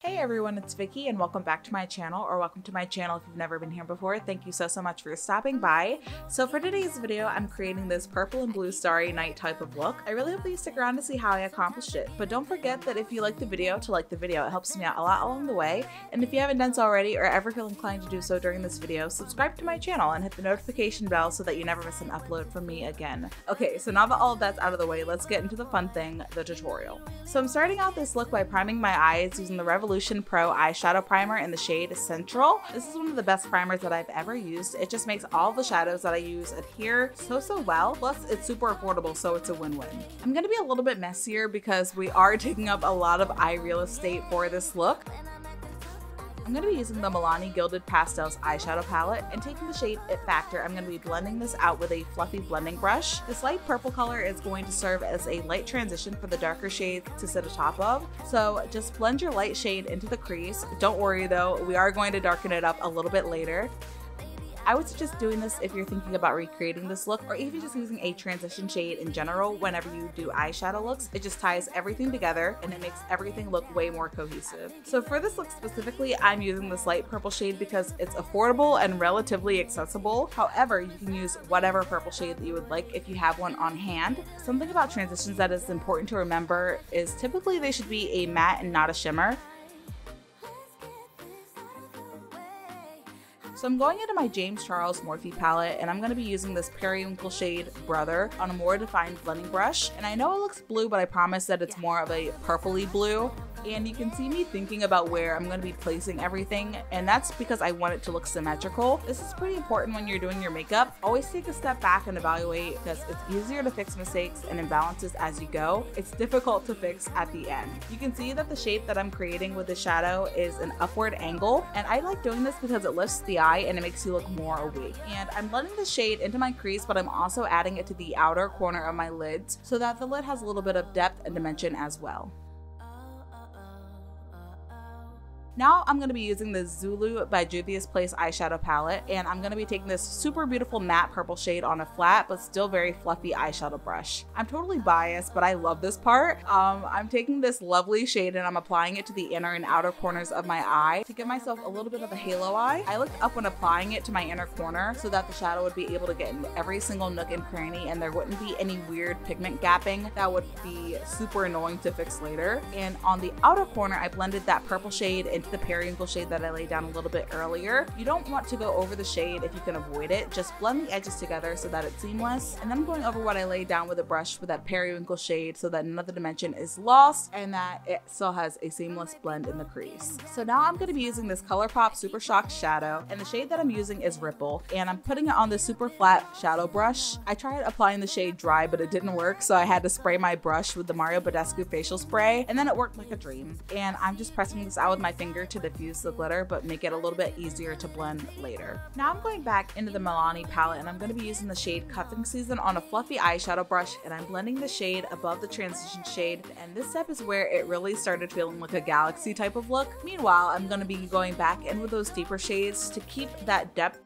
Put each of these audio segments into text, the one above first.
Hey everyone, it's Vickiee and welcome back to my channel, or welcome to my channel if you've never been here before. Thank you so much for stopping by. So for today's video, I'm creating this purple and blue starry night type of look. I really hope that you stick around to see how I accomplished it. But don't forget that if you like the video, to like the video. It helps me out a lot along the way. And if you haven't done so already or ever feel inclined to do so during this video, subscribe to my channel and hit the notification bell so that you never miss an upload from me again. Okay, so now that all of that's out of the way, let's get into the fun thing, the tutorial. So I'm starting out this look by priming my eyes using the Revolution Pro Eyeshadow Primer in the shade Central. This is one of the best primers that I've ever used. It just makes all the shadows that I use adhere so well. Plus, it's super affordable, so it's a win-win. I'm gonna be a little bit messier because we are taking up a lot of eye real estate for this look. I'm going to be using the Milani Gilded Pastels eyeshadow palette, and taking the shade It Factor, I'm going to be blending this out with a fluffy blending brush. This light purple color is going to serve as a light transition for the darker shades to sit atop of. So just blend your light shade into the crease. Don't worry though, we are going to darken it up a little bit later. I would suggest doing this if you're thinking about recreating this look, or even just using a transition shade in general whenever you do eyeshadow looks. It just ties everything together and it makes everything look way more cohesive. So for this look specifically, I'm using this light purple shade because it's affordable and relatively accessible. However, you can use whatever purple shade that you would like if you have one on hand. Something about transitions that is important to remember is typically they should be a matte and not a shimmer. So I'm going into my James Charles Morphe palette, and I'm going to be using this Periwinkle shade Brother on a more defined blending brush. And I know it looks blue, but I promise that it's more of a purpley blue. And you can see me thinking about where I'm going to be placing everything, and that's because I want it to look symmetrical. This is pretty important when you're doing your makeup. Always take a step back and evaluate, because it's easier to fix mistakes and imbalances as you go. It's difficult to fix at the end. You can see that the shape that I'm creating with the shadow is an upward angle, and I like doing this because it lifts the eye and it makes you look more awake. And I'm blending the shade into my crease, but I'm also adding it to the outer corner of my lids so that the lid has a little bit of depth and dimension as well. Now I'm going to be using the Zulu by Juvia's Place eyeshadow palette, and I'm going to be taking this super beautiful matte purple shade on a flat but still very fluffy eyeshadow brush. I'm totally biased, but I love this part. I'm taking this lovely shade and I'm applying it to the inner and outer corners of my eye to give myself a little bit of a halo eye. I looked up when applying it to my inner corner so that the shadow would be able to get into every single nook and cranny and there wouldn't be any weird pigment gapping that would be super annoying to fix later. And on the outer corner, I blended that purple shade into the Periwinkle shade that I laid down a little bit earlier. You don't want to go over the shade if you can avoid it. Just blend the edges together so that it's seamless. And then I'm going over what I laid down with a brush with that Periwinkle shade so that none of the dimension is lost and that it still has a seamless blend in the crease. So now I'm going to be using this Colourpop Supershock shadow, and the shade that I'm using is Ripple, and I'm putting it on the super flat shadow brush. I tried applying the shade dry, but it didn't work, so I had to spray my brush with the Mario Badescu facial spray, and then it worked like a dream. And I'm just pressing this out with my finger to diffuse the glitter but make it a little bit easier to blend later. Now I'm going back into the Milani palette, and I'm going to be using the shade Cuffing Season on a fluffy eyeshadow brush, and I'm blending the shade above the transition shade, and this step is where it really started feeling like a galaxy type of look. Meanwhile, I'm going to be going back in with those deeper shades to keep that depth.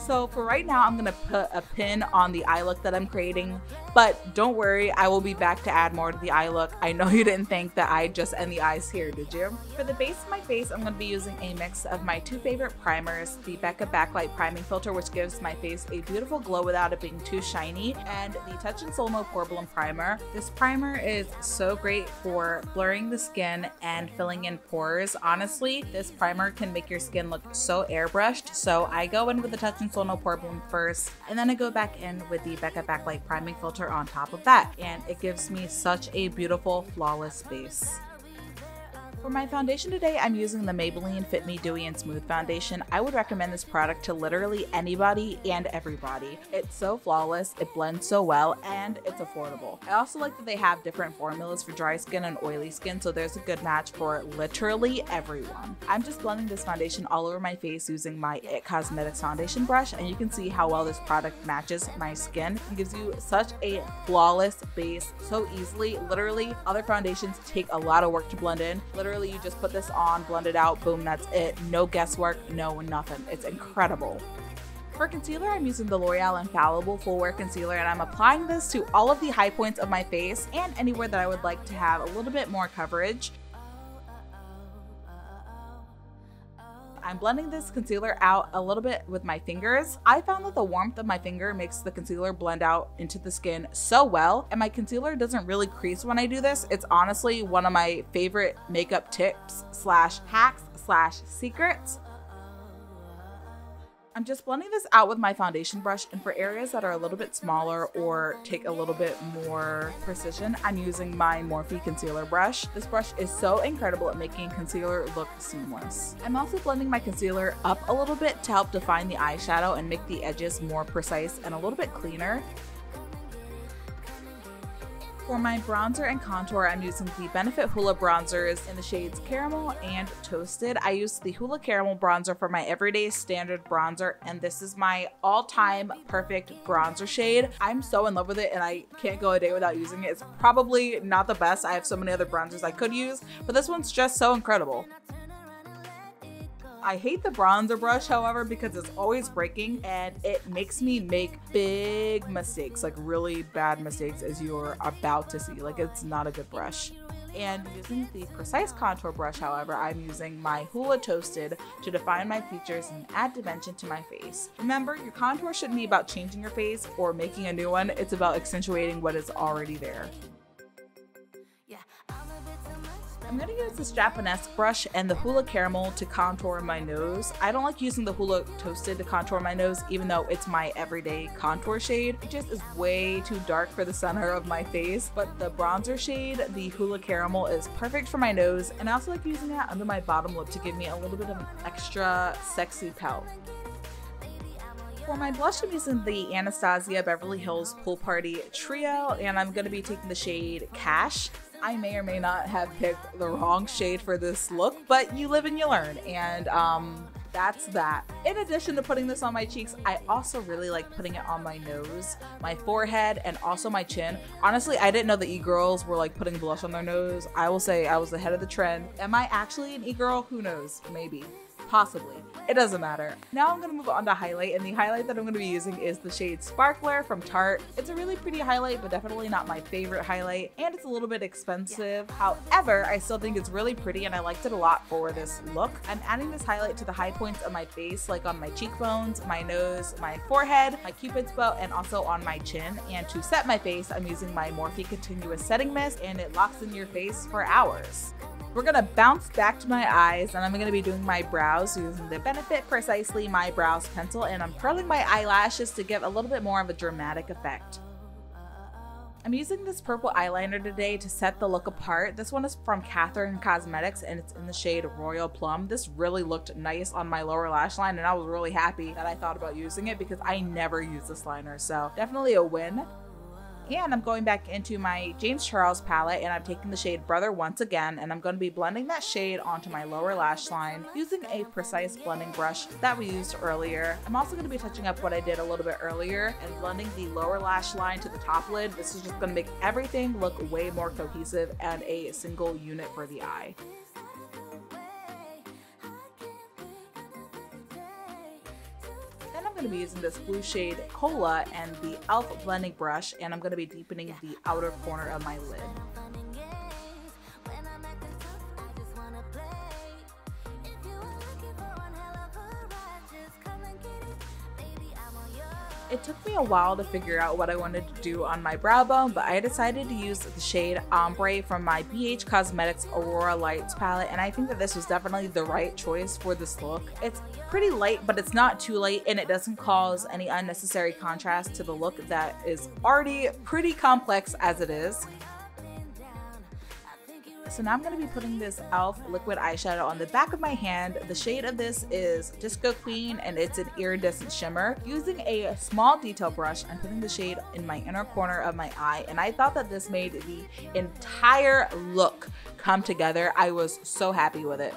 So for right now, I'm gonna put a pin on the eye look that I'm creating, but don't worry, I will be back to add more to the eye look. I know you didn't think that I'd just end the eyes here, did you? For the base of my face, I'm gonna be using a mix of my two favorite primers, the Becca Backlight Priming Filter, which gives my face a beautiful glow without it being too shiny, and the Touch in Solmo Pore-blem Primer. This primer is so great for blurring the skin and filling in pores. Honestly, this primer can make your skin look so airbrushed, so I go in with the Touch in Solmo Pore-blem first, and then I go back in with the Becca Backlight Priming Filter on top of that, and it gives me such a beautiful, flawless base. For my foundation today, I'm using the Maybelline Fit Me Dewy and Smooth Foundation. I would recommend this product to literally anybody and everybody. It's so flawless, it blends so well, and it's affordable. I also like that they have different formulas for dry skin and oily skin, so there's a good match for literally everyone. I'm just blending this foundation all over my face using my IT Cosmetics foundation brush, and you can see how well this product matches my skin. It gives you such a flawless base so easily. Literally, other foundations take a lot of work to blend in. Literally, you just put this on, blend it out, boom, that's it. No guesswork, no nothing. It's incredible. For concealer, I'm using the L'Oreal Infallible Full Wear Concealer, and I'm applying this to all of the high points of my face and anywhere that I would like to have a little bit more coverage. I'm blending this concealer out a little bit with my fingers. I found that the warmth of my finger makes the concealer blend out into the skin so well, and my concealer doesn't really crease when I do this. It's honestly one of my favorite makeup tips slash hacks slash secrets. I'm just blending this out with my foundation brush, and for areas that are a little bit smaller or take a little bit more precision, I'm using my Morphe concealer brush. This brush is so incredible at making concealer look seamless. I'm also blending my concealer up a little bit to help define the eyeshadow and make the edges more precise and a little bit cleaner. For my bronzer and contour, I'm using the Benefit Hoola bronzers in the shades Caramel and Toasted. I use the Hoola Caramel bronzer for my everyday standard bronzer, and this is my all-time perfect bronzer shade. I'm so in love with it, and I can't go a day without using it. It's probably not the best. I have so many other bronzers I could use, but this one's just so incredible. I hate the bronzer brush, however, because it's always breaking and it makes me make big mistakes, like really bad mistakes, as you're about to see. Like, it's not a good brush. And using the Precise Contour brush, however, I'm using my Hoola Toasted to define my features and add dimension to my face. Remember, your contour shouldn't be about changing your face or making a new one. It's about accentuating what is already there. I'm going to use this Japanese brush and the Hoola Caramel to contour my nose. I don't like using the Hoola Toasted to contour my nose, even though it's my everyday contour shade. It just is way too dark for the center of my face, but the bronzer shade, the Hoola Caramel, is perfect for my nose, and I also like using that under my bottom lip to give me a little bit of an extra sexy pout. For my blush, I'm using the Anastasia Beverly Hills Pool Party Trio, and I'm going to be taking the shade Kash. I may or may not have picked the wrong shade for this look, but you live and you learn, and that's that. In addition to putting this on my cheeks, I also really like putting it on my nose, my forehead, and also my chin. Honestly, I didn't know that e-girls were like putting blush on their nose. I will say I was ahead of the trend. Am I actually an e-girl? Who knows? Maybe. Possibly. It doesn't matter. Now I'm going to move on to highlight, and the highlight that I'm going to be using is the shade Sparkler from Tarte. It's a really pretty highlight, but definitely not my favorite highlight, and it's a little bit expensive. However, I still think it's really pretty, and I liked it a lot for this look. I'm adding this highlight to the high points of my face, like on my cheekbones, my nose, my forehead, my cupid's bow, and also on my chin. And to set my face, I'm using my Morphe Continuous Setting Mist, and it locks in your face for hours. We're gonna bounce back to my eyes, and I'm gonna be doing my brows using the Benefit Precisely My Brows pencil, and I'm curling my eyelashes to give a little bit more of a dramatic effect. I'm using this purple eyeliner today to set the look apart. This one is from Catherine Cosmetics, and it's in the shade Royal Plum. This really looked nice on my lower lash line, and I was really happy that I thought about using it because I never use this liner, so definitely a win. And I'm going back into my James Charles palette, and I'm taking the shade Brother once again, and I'm going to be blending that shade onto my lower lash line using a precise blending brush that we used earlier. I'm also going to be touching up what I did a little bit earlier and blending the lower lash line to the top lid. This is just going to make everything look way more cohesive and a single unit for the eye. I'm going to be using this blue shade Hoola and the e.l.f. blending brush, and I'm going to be deepening the outer corner of my lid. It took me a while to figure out what I wanted to do on my brow bone, but I decided to use the shade Ombre from my BH Cosmetics Aurora Lights palette, and I think that this was definitely the right choice for this look. It's pretty light, but it's not too light, and it doesn't cause any unnecessary contrast to the look that is already pretty complex as it is. So now I'm going to be putting this e.l.f. liquid eyeshadow on the back of my hand. The shade of this is Disco Queen, and it's an iridescent shimmer. Using a small detail brush, I'm putting the shade in my inner corner of my eye, and I thought that this made the entire look come together. I was so happy with it.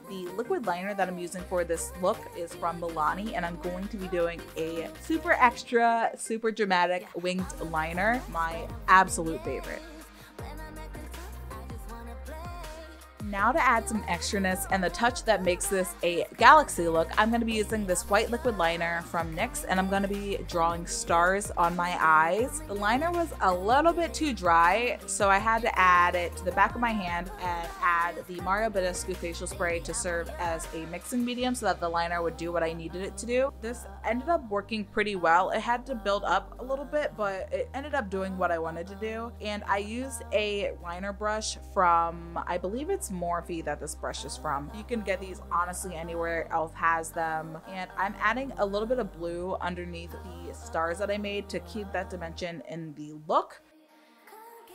The liquid liner that I'm using for this look is from Milani, and I'm going to be doing a super extra, super dramatic winged liner, my absolute favorite. Now to add some extraness and the touch that makes this a galaxy look, I'm going to be using this white liquid liner from NYX, and I'm going to be drawing stars on my eyes. The liner was a little bit too dry, so I had to add it to the back of my hand and add the Mario Badescu facial spray to serve as a mixing medium so that the liner would do what I needed it to do. This ended up working pretty well. It had to build up a little bit, but it ended up doing what I wanted to do. And I used a liner brush from, I believe it's Morphe that this brush is from. You can get these honestly anywhere else has them. And I'm adding a little bit of blue underneath the stars that I made to keep that dimension in the look.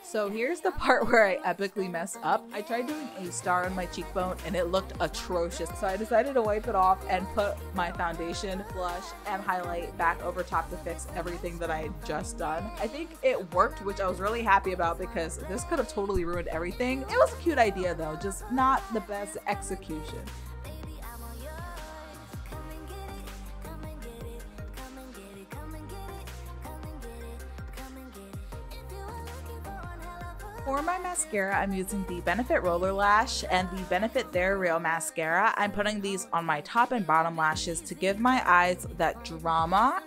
So here's the part where I epically messed up. I tried doing a star on my cheekbone and it looked atrocious. So I decided to wipe it off and put my foundation, blush, and highlight back over top to fix everything that I had just done. I think it worked, which I was really happy about because this could have totally ruined everything. It was a cute idea though, just not the best execution. For my mascara, I'm using the Benefit Roller Lash and the Benefit They're Real Mascara. I'm putting these on my top and bottom lashes to give my eyes that drama.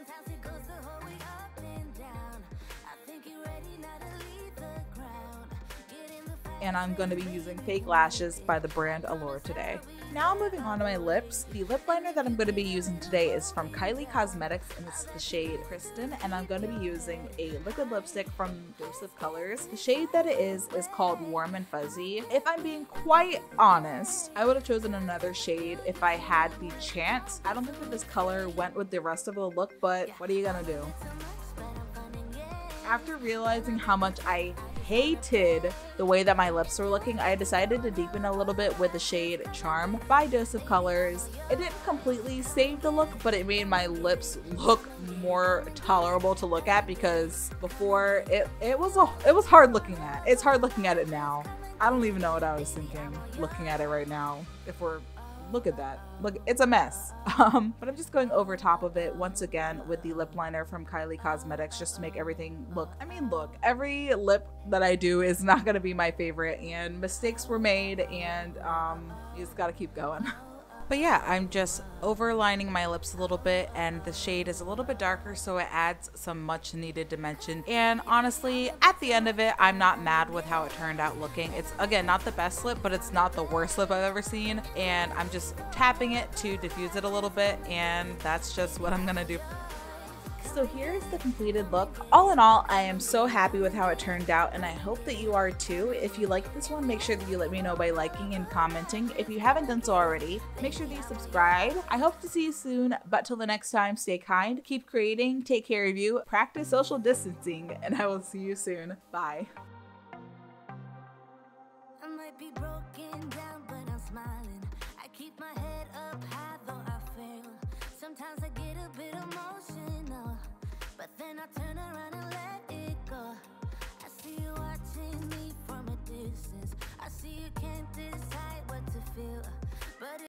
And I'm going to be using fake lashes by the brand Allure today. Now moving on to my lips. The lip liner that I'm going to be using today is from Kylie Cosmetics and it's the shade Kristen, and I'm going to be using a liquid lipstick from Dose of Colors. The shade that it is called Warm and Fuzzy. If I'm being quite honest, I would have chosen another shade if I had the chance. I don't think that this color went with the rest of the look, but what are you gonna do? After realizing how much I hated the way that my lips were looking, I decided to deepen a little bit with the shade Charm by Dose of Colors. It didn't completely save the look, but it made my lips look more tolerable to look at because before it was hard looking at. It's hard looking at it now. I don't even know what I was thinking looking at it right now. Look at that. Look, it's a mess. But I'm just going over top of it once again with the lip liner from Kylie Cosmetics just to make everything look. I mean, look, every lip that I do is not going to be my favorite and mistakes were made and you just got to keep going. But yeah, I'm just overlining my lips a little bit and the shade is a little bit darker so it adds some much needed dimension. And honestly, at the end of it, I'm not mad with how it turned out looking. It's, again, not the best lip, but it's not the worst lip I've ever seen. And I'm just tapping it to diffuse it a little bit and that's just what I'm gonna do. So here's the completed look. All in all, I am so happy with how it turned out and I hope that you are too. If you like this one, make sure that you let me know by liking and commenting. If you haven't done so already, make sure that you subscribe. I hope to see you soon, but till the next time, stay kind, keep creating, take care of you, practice social distancing, and I will see you soon. Bye. I might be broken down, but I'm smiling. I keep my head